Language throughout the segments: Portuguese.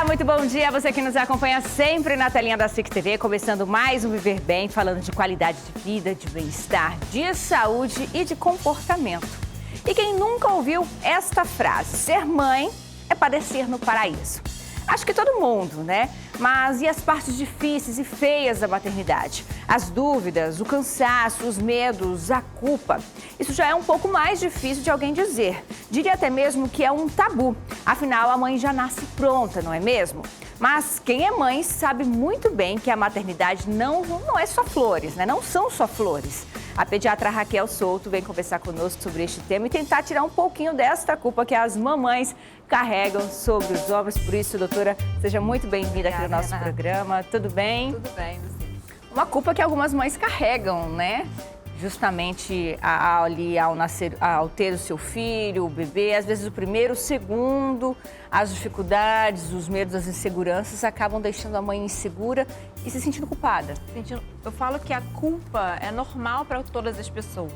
Muito bom dia a você que nos acompanha sempre na telinha da SIC TV, começando mais um Viver Bem, falando de qualidade de vida, de bem-estar, de saúde e de comportamento. E quem nunca ouviu esta frase, ser mãe é padecer no paraíso? Acho que todo mundo, né? Mas e as partes difíceis e feias da maternidade? As dúvidas, o cansaço, os medos, a culpa. Isso já é um pouco mais difícil de alguém dizer. Diria até mesmo que é um tabu. Afinal, a mãe já nasce pronta, não é mesmo? Mas quem é mãe sabe muito bem que a maternidade não é só flores, né? Não são só flores. A pediatra Raquel Souto vem conversar conosco sobre este tema e tentar tirar um pouquinho desta culpa que as mamães carregam sobre os ombros. Por isso, doutora, seja muito bem-vinda aqui no nosso programa. Tudo bem? Tudo bem, você. Uma culpa que algumas mães carregam, né? Justamente ao ter o seu filho, o bebê, às vezes o primeiro, o segundo, as dificuldades, os medos, as inseguranças acabam deixando a mãe insegura e se sentindo culpada. Eu falo que a culpa é normal para todas as pessoas.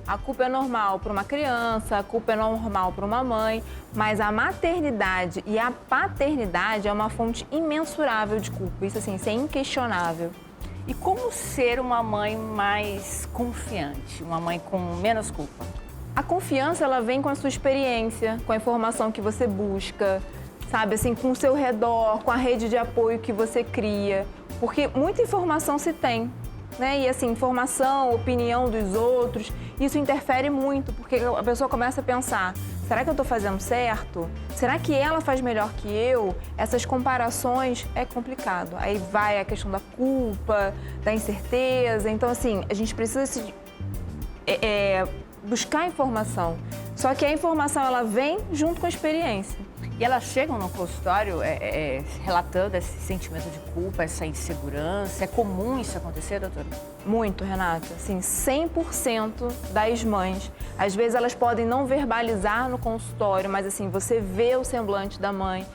A culpa é normal para uma criança, a culpa é normal para uma mãe, mas a maternidade e a paternidade é uma fonte imensurável de culpa. Isso assim, isso é inquestionável. E como ser uma mãe mais confiante, uma mãe com menos culpa? A confiança, ela vem com a sua experiência, com a informação que você busca, sabe, assim, com o seu redor, com a rede de apoio que você cria, porque muita informação se tem, né? E assim, informação, opinião dos outros, isso interfere muito, porque a pessoa começa a pensar, será que eu estou fazendo certo? Será que ela faz melhor que eu? Essas comparações é complicado. Aí vai a questão da culpa, da incerteza. Então, assim, a gente precisa buscar informação. Só que a informação, ela vem junto com a experiência. E elas chegam no consultório relatando esse sentimento de culpa, essa insegurança. É comum isso acontecer, doutora? Muito, Renata. Assim, 100% das mães. Às vezes elas podem não verbalizar no consultório, mas assim, você vê o semblante da mãe.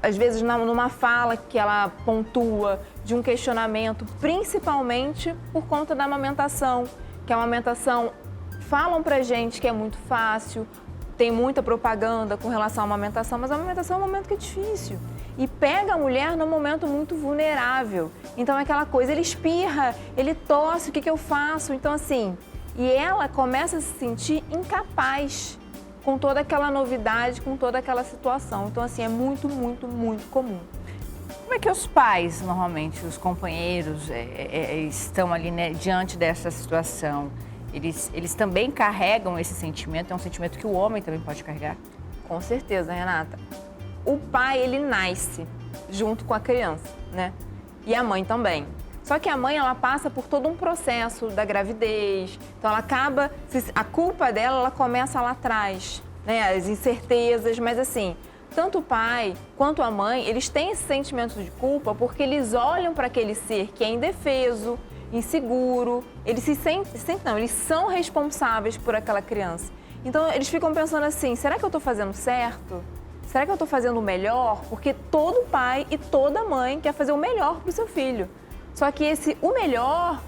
Às vezes numa fala que ela pontua de um questionamento, principalmente por conta da amamentação. Que a amamentação, falam pra gente que é muito fácil, tem muita propaganda com relação à amamentação, mas a amamentação é um momento que é difícil. E pega a mulher num momento muito vulnerável. Então é aquela coisa, ele espirra, ele tosse, o que eu faço? Então assim, e ela começa a se sentir incapaz com toda aquela novidade, com toda aquela situação. Então assim, é muito, muito, muito comum. Como é que os pais, normalmente, os companheiros, estão ali, né, diante dessa situação? Eles também carregam esse sentimento, é um sentimento que o homem também pode carregar? Com certeza, Renata. O pai, ele nasce junto com a criança, né? E a mãe também. Só que a mãe, ela passa por todo um processo da gravidez. Então, ela acaba... A culpa dela, ela começa lá atrás, né? As incertezas, mas assim... Tanto o pai quanto a mãe, eles têm esse sentimento de culpa porque eles olham para aquele ser que é indefeso, inseguro, eles eles são responsáveis por aquela criança. Então, eles ficam pensando assim, será que eu estou fazendo certo? Será que eu estou fazendo o melhor? Porque todo pai e toda mãe quer fazer o melhor para o seu filho. Só que o melhor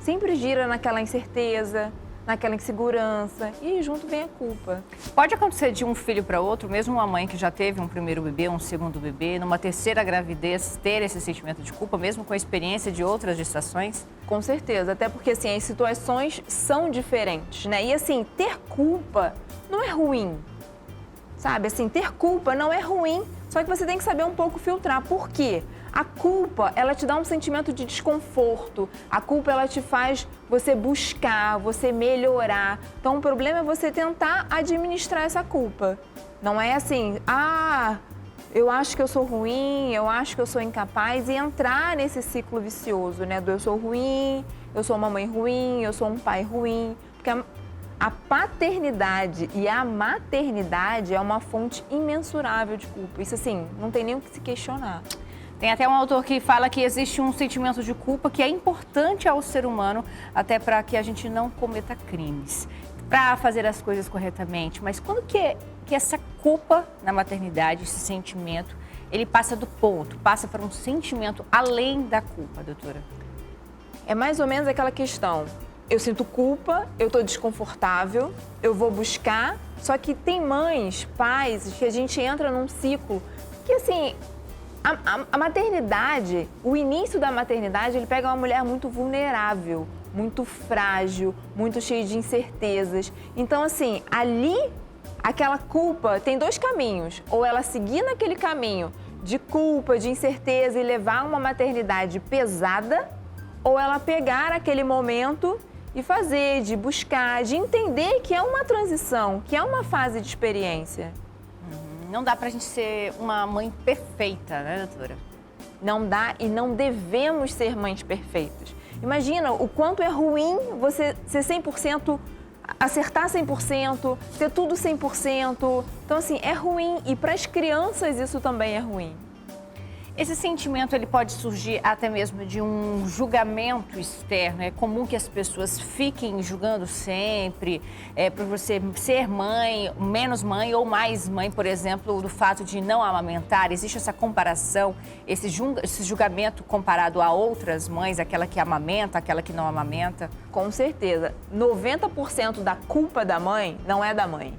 sempre gira naquela incerteza, naquela insegurança e junto vem a culpa. Pode acontecer de um filho para outro, mesmo uma mãe que já teve um primeiro bebê, um segundo bebê, numa terceira gravidez, ter esse sentimento de culpa, mesmo com a experiência de outras gestações? Com certeza, até porque assim, as situações são diferentes, né? E assim, ter culpa não é ruim, sabe? Assim, ter culpa não é ruim, só que você tem que saber um pouco filtrar. Por quê? A culpa, ela te dá um sentimento de desconforto. A culpa, ela te faz você buscar, você melhorar. Então, o problema é você tentar administrar essa culpa. Não é assim, eu acho que eu sou ruim, eu acho que eu sou incapaz e entrar nesse ciclo vicioso, né? Do eu sou ruim, eu sou uma mãe ruim, eu sou um pai ruim. Porque a paternidade e a maternidade é uma fonte imensurável de culpa. Isso, assim, não tem nem o que se questionar. Tem até um autor que fala que existe um sentimento de culpa que é importante ao ser humano, até para que a gente não cometa crimes, para fazer as coisas corretamente. Mas quando que essa culpa na maternidade, esse sentimento, ele passa do ponto, passa para um sentimento além da culpa, doutora? É mais ou menos aquela questão. Eu sinto culpa, eu estou desconfortável, eu vou buscar. Só que tem mães, pais, que a gente entra num ciclo que, assim, a maternidade, o início da maternidade, ele pega uma mulher muito vulnerável, muito frágil, muito cheia de incertezas. Então, assim, ali, aquela culpa tem dois caminhos. Ou ela seguir naquele caminho de culpa, de incerteza e levar uma maternidade pesada, ou ela pegar aquele momento e fazer, de buscar, de entender que é uma transição, que é uma fase de experiência. Não dá pra gente ser uma mãe perfeita, né, doutora? Não dá e não devemos ser mães perfeitas. Imagina o quanto é ruim você ser 100%, acertar 100%, ter tudo 100%. Então, assim, é ruim e para as crianças isso também é ruim. Esse sentimento ele pode surgir até mesmo de um julgamento externo. É comum que as pessoas fiquem julgando sempre por você ser mãe, menos mãe ou mais mãe, por exemplo, do fato de não amamentar. Existe essa comparação, esse julgamento comparado a outras mães, aquela que amamenta, aquela que não amamenta? Com certeza. 90% da culpa da mãe não é da mãe.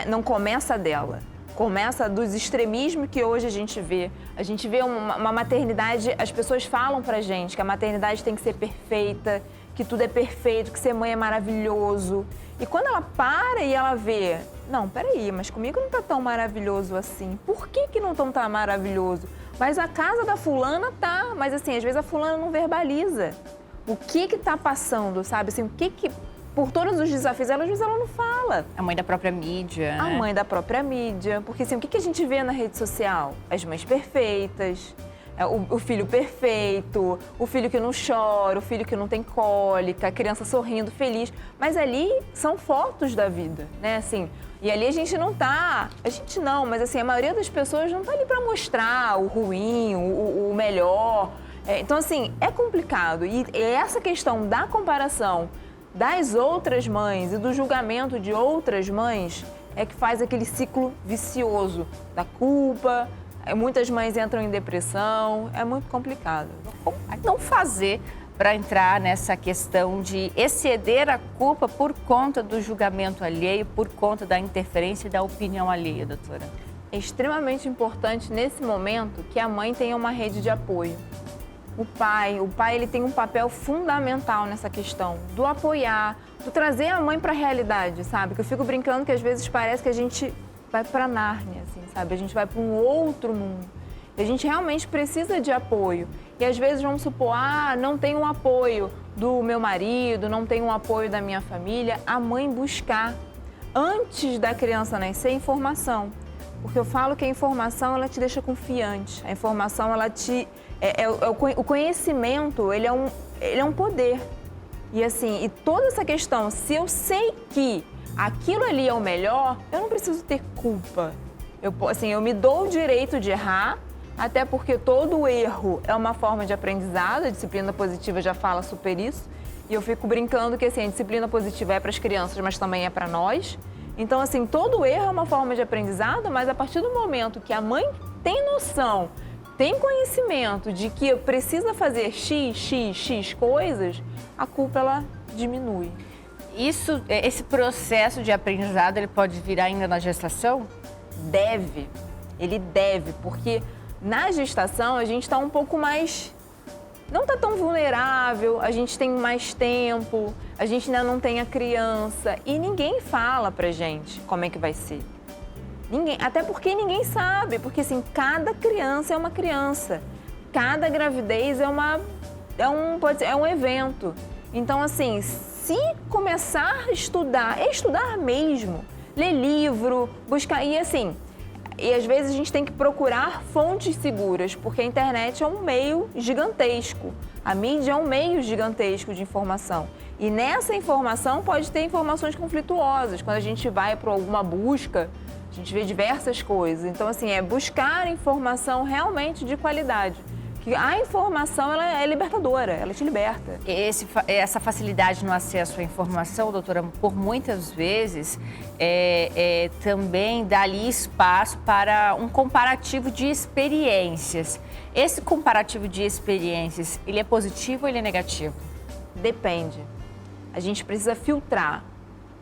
Não começa dela. Começa dos extremismos que hoje a gente vê. A gente vê uma maternidade, as pessoas falam pra gente que a maternidade tem que ser perfeita, que tudo é perfeito, que ser mãe é maravilhoso. E quando ela para e ela vê, não, peraí, mas comigo não tá tão maravilhoso assim. Por que não tá maravilhoso? Mas a casa da fulana tá, mas assim, às vezes a fulana não verbaliza. O que tá passando, sabe? Assim, por todos os desafios, às vezes ela não fala. A mãe da própria mídia, A mãe da própria mídia. Porque assim, o que a gente vê na rede social? As mães perfeitas, o filho perfeito, o filho que não chora, o filho que não tem cólica, a criança sorrindo, feliz. Mas ali são fotos da vida, né? Assim, e ali a gente não tá... A gente não, mas assim, a maioria das pessoas não tá ali pra mostrar o ruim, o melhor. Então assim, é complicado. E essa questão da comparação das outras mães e do julgamento de outras mães é que faz aquele ciclo vicioso da culpa. Muitas mães entram em depressão, é muito complicado. Como não fazer para entrar nessa questão de exceder a culpa por conta do julgamento alheio, por conta da interferência e da opinião alheia, doutora? É extremamente importante nesse momento que a mãe tenha uma rede de apoio. O pai ele tem um papel fundamental nessa questão do apoiar, do trazer a mãe para a realidade, sabe? Que eu fico brincando que às vezes parece que a gente vai para Nárnia, assim, sabe? A gente vai para um outro mundo. E a gente realmente precisa de apoio. E às vezes vamos supor, não tem um apoio do meu marido, não tem um apoio da minha família. A mãe buscar, antes da criança nascer, informação. Porque eu falo que a informação, ela te deixa confiante. A informação, ela te... o conhecimento, ele é um poder. E assim, e toda essa questão, se eu sei que aquilo ali é o melhor, eu não preciso ter culpa. Eu me dou o direito de errar, até porque todo erro é uma forma de aprendizado, a disciplina positiva já fala super isso. E eu fico brincando que assim, a disciplina positiva é para as crianças, mas também é para nós. Então, assim, todo erro é uma forma de aprendizado, mas a partir do momento que a mãe tem noção, tem conhecimento de que precisa fazer X coisas, a culpa, ela diminui. Esse processo de aprendizado, ele pode vir ainda na gestação? Ele deve, porque na gestação a gente está um pouco mais... Não está tão vulnerável, a gente tem mais tempo, a gente ainda não tem a criança e ninguém fala pra gente como é que vai ser. Até porque ninguém sabe, porque assim, cada criança é uma criança, cada gravidez é um evento. Então assim, se começar a estudar, é estudar mesmo, ler livro, buscar, e assim... E às vezes a gente tem que procurar fontes seguras, porque a internet é um meio gigantesco. A mídia é um meio gigantesco de informação. E nessa informação pode ter informações conflituosas. Quando a gente vai para alguma busca, A gente vê diversas coisas. Então, assim, é buscar informação realmente de qualidade. Que a informação, ela é libertadora, ela te liberta. Essa facilidade no acesso à informação, doutora, por muitas vezes, também dá ali espaço para um comparativo de experiências. Esse comparativo de experiências, ele é positivo ou ele é negativo? Depende. A gente precisa filtrar.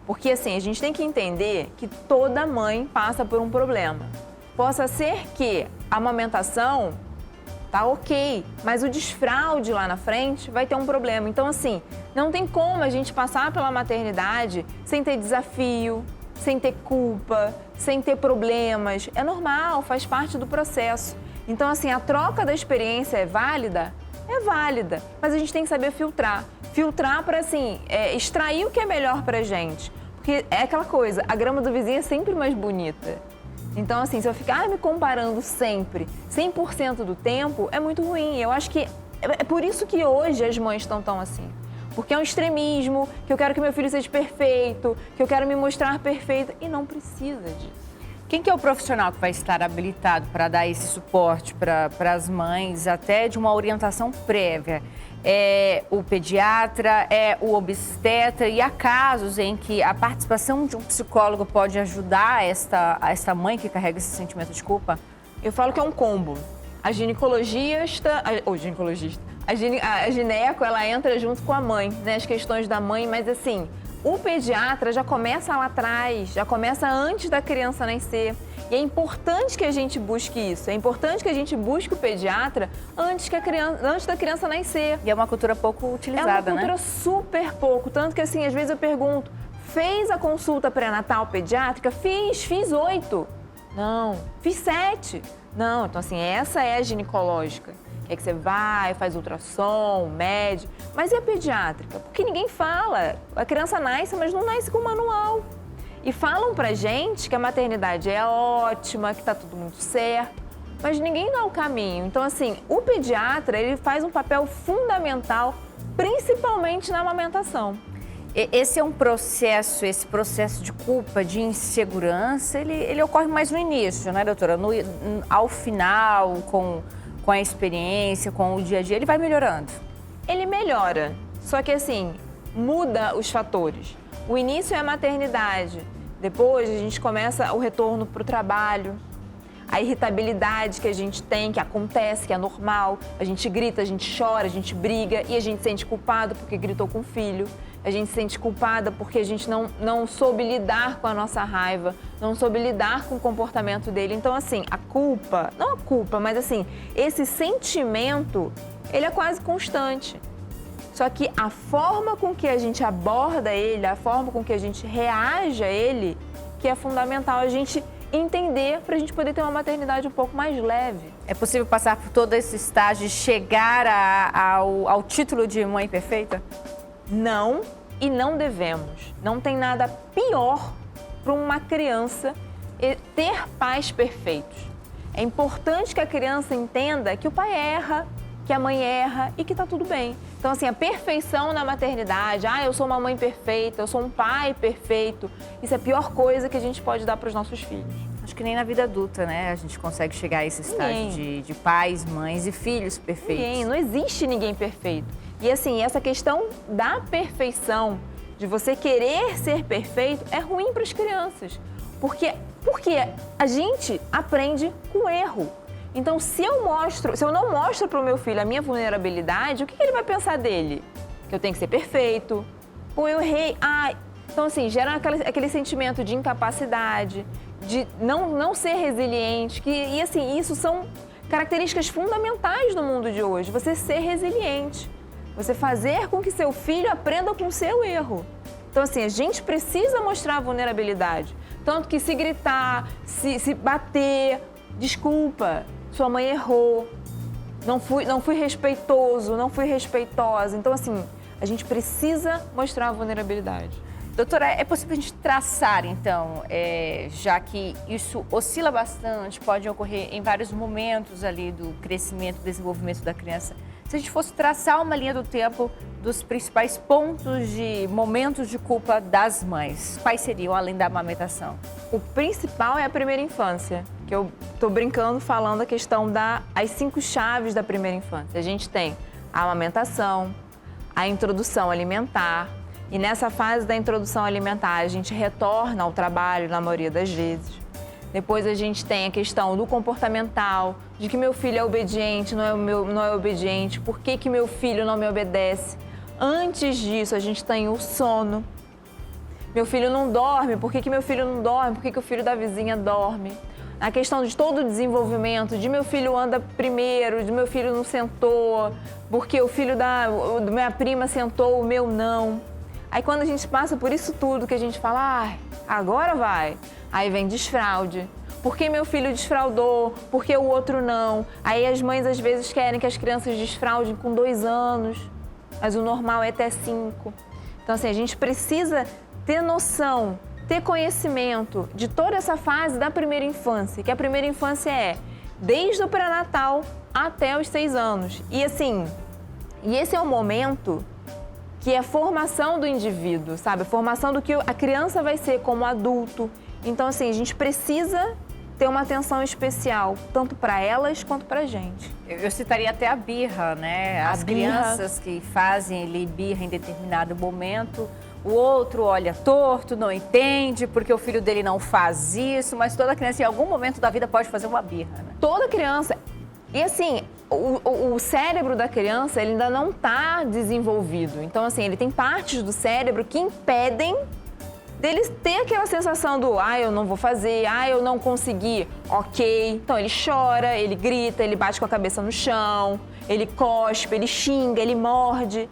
Porque, assim, a gente tem que entender que toda mãe passa por um problema. Possa ser que a amamentação tá ok, mas o desfraude lá na frente vai ter um problema. Então, assim, não tem como a gente passar pela maternidade sem ter desafio, sem ter culpa, sem ter problemas. É normal, faz parte do processo. Então, assim, a troca da experiência é válida? É válida, mas a gente tem que saber filtrar. Filtrar para, assim, extrair o que é melhor pra gente. Porque é aquela coisa, a grama do vizinho é sempre mais bonita. Então, assim, se eu ficar me comparando sempre, 100% do tempo, é muito ruim. Eu acho que é por isso que hoje as mães estão tão assim. Porque é um extremismo, que eu quero que meu filho seja perfeito, que eu quero me mostrar perfeita, e não precisa disso. Quem que é o profissional que vai estar habilitado para dar esse suporte para as mães, até de uma orientação prévia? É o pediatra, é o obstetra, e há casos em que a participação de um psicólogo pode ajudar esta mãe que carrega esse sentimento de culpa? Eu falo que é um combo. A gineco, ela entra junto com a mãe, né? As questões da mãe, mas assim, o pediatra já começa lá atrás, já começa antes da criança nascer. E é importante que a gente busque isso, é importante que a gente busque o pediatra antes da criança nascer. E é uma cultura pouco utilizada, né? É uma cultura super pouco, tanto que assim, às vezes eu pergunto, fez a consulta pré-natal pediátrica? Fiz 8. Não. Fiz 7. Não, então assim, essa é a ginecológica. É que você vai, faz ultrassom, mede. Mas e a pediátrica? Porque ninguém fala. A criança nasce, mas não nasce com manual. E falam pra gente que a maternidade é ótima, que tá tudo muito certo, mas ninguém dá o caminho. Então, assim, o pediatra, ele faz um papel fundamental, principalmente na amamentação. Esse é um processo, esse processo de culpa, de insegurança, ele ocorre mais no início, né, doutora? Ao final, com a experiência, com o dia a dia, ele vai melhorando? Ele melhora, só que assim, muda os fatores. O início é a maternidade, depois a gente começa o retorno para o trabalho, a irritabilidade que a gente tem, que acontece, que é normal. A gente grita, a gente chora, a gente briga e a gente se sente culpado porque gritou com o filho. A gente se sente culpada porque a gente não soube lidar com a nossa raiva, não soube lidar com o comportamento dele. Então, assim, a culpa, não a culpa, mas assim, esse sentimento, ele é quase constante. Só que a forma com que a gente aborda ele, a forma com que a gente reage a ele, que é fundamental a gente entender para a gente poder ter uma maternidade um pouco mais leve. É possível passar por todo esse estágio e chegar ao título de mãe perfeita? Não, e não devemos. Não tem nada pior para uma criança ter pais perfeitos. É importante que a criança entenda que o pai erra, que a mãe erra e que tá tudo bem. Então, assim, a perfeição na maternidade, eu sou uma mãe perfeita, eu sou um pai perfeito, isso é a pior coisa que a gente pode dar para os nossos filhos. Acho que nem na vida adulta, né? A gente consegue chegar a esse estágio de pais, mães e filhos perfeitos. Ninguém, não existe ninguém perfeito. E assim, essa questão da perfeição, de você querer ser perfeito, é ruim para as crianças. Porque a gente aprende com erro. Então, se eu não mostro para o meu filho a minha vulnerabilidade, o que ele vai pensar dele? Que eu tenho que ser perfeito, ou eu errei. Então, assim, gera aquele sentimento de incapacidade, de não ser resiliente. E, assim, isso são características fundamentais no mundo de hoje. Você ser resiliente, você fazer com que seu filho aprenda com o seu erro. Então, assim, a gente precisa mostrar a vulnerabilidade. Tanto que se gritar, se bater, desculpa, sua mãe errou, não fui respeitoso, não fui respeitosa. Então, assim, a gente precisa mostrar a vulnerabilidade. Doutora, é possível a gente traçar, então, já que isso oscila bastante, pode ocorrer em vários momentos ali do crescimento, desenvolvimento da criança, Se a gente fosse traçar uma linha do tempo dos principais pontos de momentos de culpa das mães, quais seriam, além da amamentação? O principal é a primeira infância, que eu tô brincando falando a questão das 5 chaves da primeira infância. A gente tem a amamentação, a introdução alimentar, e nessa fase da introdução alimentar a gente retorna ao trabalho na maioria das vezes. Depois a gente tem a questão do comportamental, de que meu filho é obediente, não é obediente, por que meu filho não me obedece. Antes disso, a gente tem o sono. Meu filho não dorme, por que meu filho não dorme? Por que o filho da vizinha dorme? A questão de todo o desenvolvimento, de meu filho anda primeiro, de meu filho não sentou, porque o filho da minha prima sentou, o meu não. Aí quando a gente passa por isso tudo, que a gente fala, agora vai. Aí vem desfraude. Por que meu filho desfraudou? Por que o outro não? Aí as mães às vezes querem que as crianças desfraudem com 2 anos, mas o normal é até 5. Então assim, a gente precisa ter noção, ter conhecimento de toda essa fase da primeira infância, que a primeira infância é desde o pré-natal até os 6 anos. E assim, esse é o momento que é a formação do indivíduo, sabe? A formação do que a criança vai ser como adulto. Então, assim, a gente precisa ter uma atenção especial, tanto para elas quanto para a gente. Eu citaria até a birra, né? As crianças que fazem ali birra em determinado momento, o outro olha torto, não entende, porque o filho dele não faz isso, mas toda criança em algum momento da vida pode fazer uma birra, né? Toda criança. E assim, o cérebro da criança, ele ainda não está desenvolvido. Então, assim, ele tem partes do cérebro que impedem deles ter aquela sensação do, eu não vou fazer, eu não consegui, ok. Então, ele chora, ele grita, ele bate com a cabeça no chão, ele cospe, ele xinga, ele morde.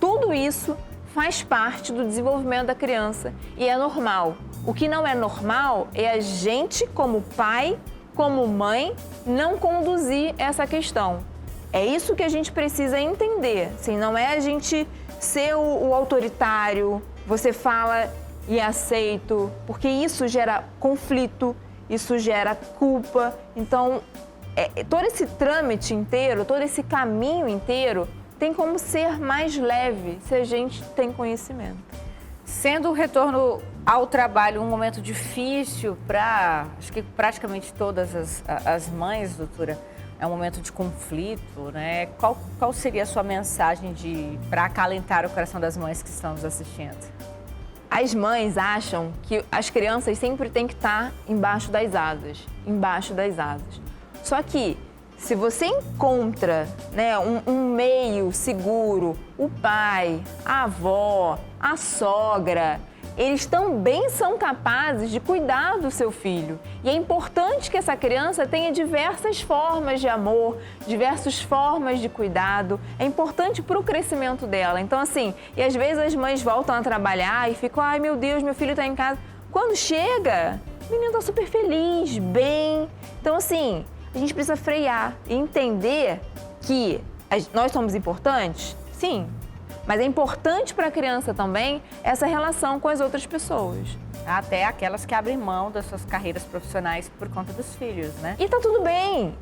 Tudo isso faz parte do desenvolvimento da criança e é normal. O que não é normal é a gente, como pai, como mãe, não conduzir essa questão. É isso que a gente precisa entender. Assim, não é a gente ser o autoritário, você fala e é aceito, porque isso gera conflito, isso gera culpa. Então, todo esse trâmite inteiro, todo esse caminho inteiro, tem como ser mais leve se a gente tem conhecimento. Sendo o retorno ao trabalho um momento difícil para, acho que praticamente todas as mães, doutora, é um momento de conflito, né? Qual seria a sua mensagem para acalentar o coração das mães que estão nos assistindo? As mães acham que as crianças sempre têm que estar embaixo das asas, Só que se você encontra, né, um meio seguro, o pai, a avó, a sogra, eles também são capazes de cuidar do seu filho. E é importante que essa criança tenha diversas formas de amor, diversas formas de cuidado. É importante para o crescimento dela. Então, assim, e às vezes as mães voltam a trabalhar e ficam, meu Deus, meu filho está em casa. Quando chega, o menino está super feliz, bem. Então, assim, a gente precisa frear e entender que nós somos importantes? Sim. Mas é importante para a criança também essa relação com as outras pessoas. Até aquelas que abrem mão das suas carreiras profissionais por conta dos filhos, né? E tá tudo bem.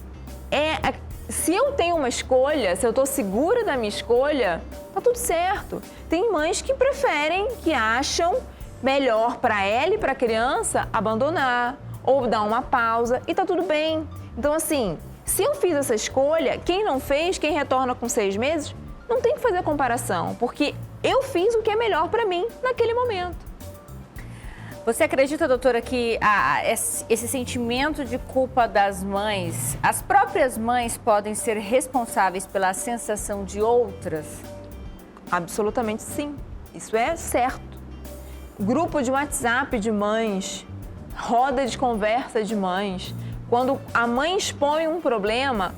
Se eu tenho uma escolha, se eu tô segura da minha escolha, tá tudo certo. Tem mães que preferem, que acham melhor para ela e para a criança abandonar ou dar uma pausa e tá tudo bem. Então, assim, se eu fiz essa escolha, quem não fez, quem retorna com 6 meses, não tem que fazer comparação, porque eu fiz o que é melhor para mim naquele momento. Você acredita, doutora, que esse sentimento de culpa das mães, as próprias mães podem ser responsáveis pela sensação de outras? Absolutamente sim, isso é certo. Grupo de WhatsApp de mães, roda de conversa de mães, quando a mãe expõe um problema,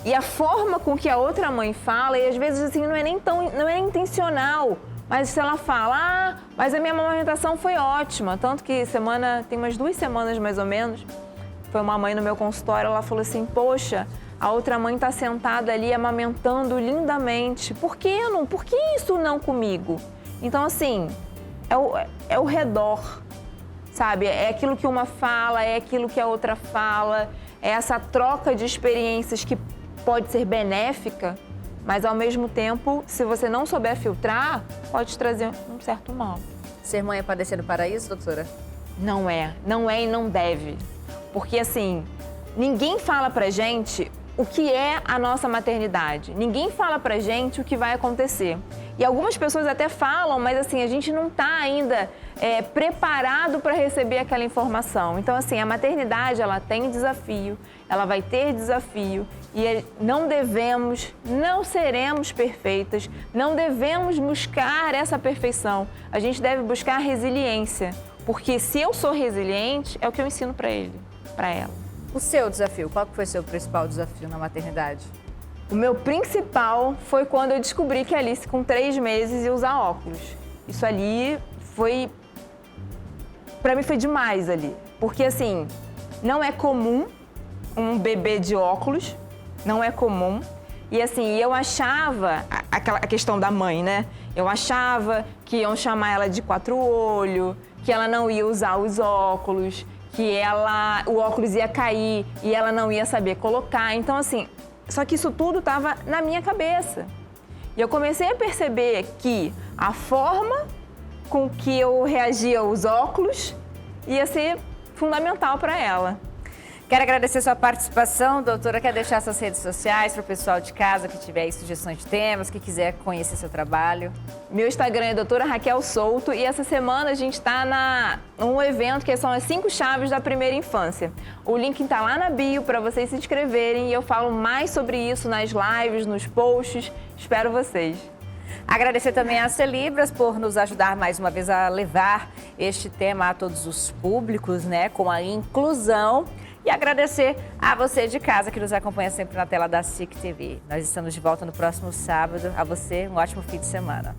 e a forma com que a outra mãe fala, e às vezes assim, não é intencional, mas se ela fala, mas a minha amamentação foi ótima, tanto que tem umas 2 semanas mais ou menos, foi uma mãe no meu consultório, ela falou assim, poxa, a outra mãe está sentada ali amamentando lindamente, por que isso não comigo? Então assim, é o redor, sabe? É aquilo que uma fala, é aquilo que a outra fala, é essa troca de experiências que pode ser benéfica, mas ao mesmo tempo, se você não souber filtrar, pode te trazer um certo mal. Ser mãe é padecer no paraíso, doutora? Não é e não deve. Porque assim, ninguém fala pra gente o que é a nossa maternidade. Ninguém fala pra gente o que vai acontecer. E algumas pessoas até falam, mas assim, a gente não tá ainda preparado para receber aquela informação. Então assim, a maternidade, ela tem desafio, ela vai ter desafio e não seremos perfeitas, não devemos buscar essa perfeição. A gente deve buscar resiliência, porque se eu sou resiliente, é o que eu ensino para ele, para ela. O seu desafio, qual que foi o seu principal desafio na maternidade? O meu principal foi quando eu descobri que a Alice, com 3 meses, ia usar óculos. Isso ali foi... Pra mim foi demais ali. Porque, assim, não é comum um bebê de óculos. Não é comum. E, assim, eu achava... A questão da mãe, né? Eu achava que iam chamar ela de 4 olhos, que ela não ia usar os óculos, que o óculos ia cair e ela não ia saber colocar. Então, assim... Só que isso tudo estava na minha cabeça. E eu comecei a perceber que a forma com que eu reagia aos óculos ia ser fundamental para ela. Quero agradecer sua participação, doutora. Quer deixar suas redes sociais para o pessoal de casa que tiver aí sugestões de temas, que quiser conhecer seu trabalho? Meu Instagram é doutora Raquel Souto e essa semana a gente está num evento que são as 5 chaves da primeira infância. O link está lá na bio para vocês se inscreverem e eu falo mais sobre isso nas lives, nos posts. Espero vocês. Agradecer também a Celibras por nos ajudar mais uma vez a levar este tema a todos os públicos, né, com a inclusão. E agradecer a você de casa que nos acompanha sempre na tela da SIC TV. Nós estamos de volta no próximo sábado. A você, um ótimo fim de semana.